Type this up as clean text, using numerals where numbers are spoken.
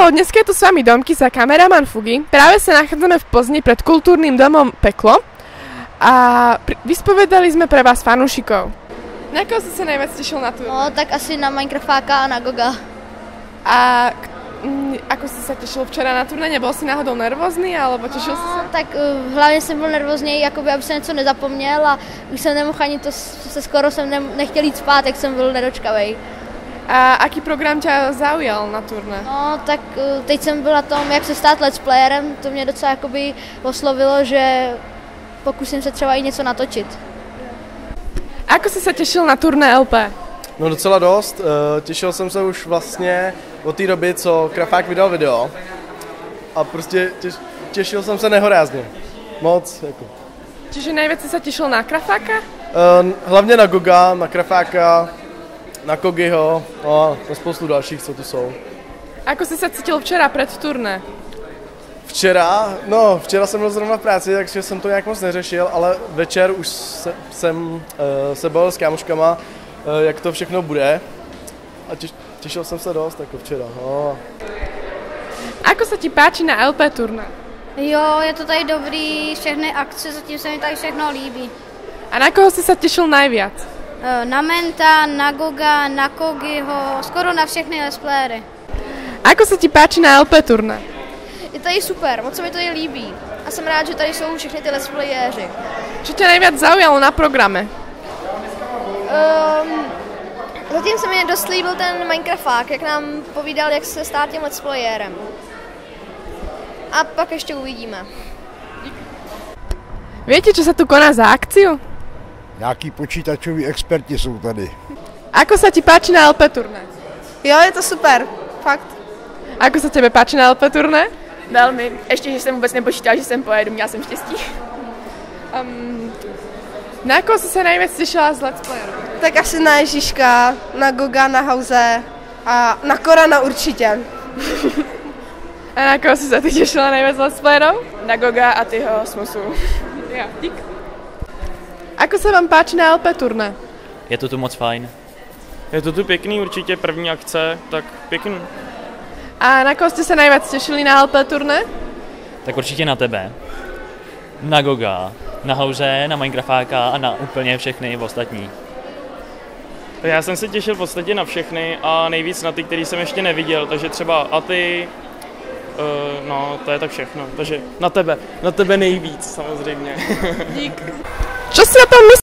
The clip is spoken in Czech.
Haló, dneska je tu s vami Domky za kameraman Fugy. Práve sa nachádzame v Plzni pred kultúrnym domom Peklo a vyspovedali sme pre vás fanúšikov. Na koho si sa najviac tešil na turné? No, tak asi na Minecraftáka a na Goga. A ako si sa tešil včera na turné? Nebol si náhodou nervózny, alebo tešil si sa? Tak hlavně jsem byl nervózní, jakoby, aby se něco nezapomněl a už jsem nemohl ani to, skoro jsem nechtěl jít spát, jak jsem byl nedočkavej. A aký program ťa zaujal na turné? No, tak teď jsem byl na tom, jak se stát let's playerem, to mě docela jakoby oslovilo, že pokusím se třeba i něco natočit. Ako si sa tešil na turné LP? No docela dost, těšil jsem se už vlastně od té doby, co Krafák vydal video a prostě těšil jsem se nehorázně, moc jako. Čiže najviac si sa tešil na Krafáka? Hlavně na Goga, na Krafáka, na Kogiho a na spoustu dalších, co tu jsou. Ako si sa cítil včera před turné? Včera jsem byl zrovna v práci, takže jsem to nějak moc neřešil, ale večer už jsem se bavil s kámoškama, jak to všechno bude a těšil jsem se dost jako včera. No. Ako sa ti páči na LP turné? Jo, je to tady dobrý, všechny akce, zatím se mi tady všechno líbí. A na koho si sa tešil najviac? Na Menta, na Goga, na Kogiho, skoro na všechny let's playery. Ako sa ti páči na LP turné? Je tady super, moc se mi tady líbí. A jsem rád, že tady jsou všechny ty let's playéři. Čo ťa najviac zaujalo na programe? Zatím se mi dost líbil ten Minecrafták, jak nám povídal, jak se stát tím let's playérem. A pak ještě uvidíme. Viete, čo sa tu koná za akciu? Nějaký počítačoví experti jsou tady. Ako sa ti páči na LP turné? Jo, je to super, fakt. Ako sa tebe páči na LP turné? Velmi. Ještě, že jsem vůbec nepočítala, že sem pojedu, měla jsem štěstí. Na koho si sa najviac tešila z Let's Playerů? Tak asi na Ježíška, na Goga, na Hauze a na Korana určitě. A na koho si sa ty tešila najviac z Let's Playerů? Na Goga a tyho smusu. Ja, dík. Ako sa vám páči na LP turné? Je to tu moc fajn. Je to tu pěkný, určitě první akce, tak pěkný. A na koho ste sa najviac tešili na LP turné? Tak určitě na tebe. Na Goga, na Hauze, na Minecraftáka a na úplně všechny ostatní. Já jsem se těšil v podstatě na všechny a nejvíc na ty, který jsem ještě neviděl, takže třeba Aty, no to je tak všechno, takže na tebe nejvíc samozřejmě. Dík. Čo si o tom myslíš?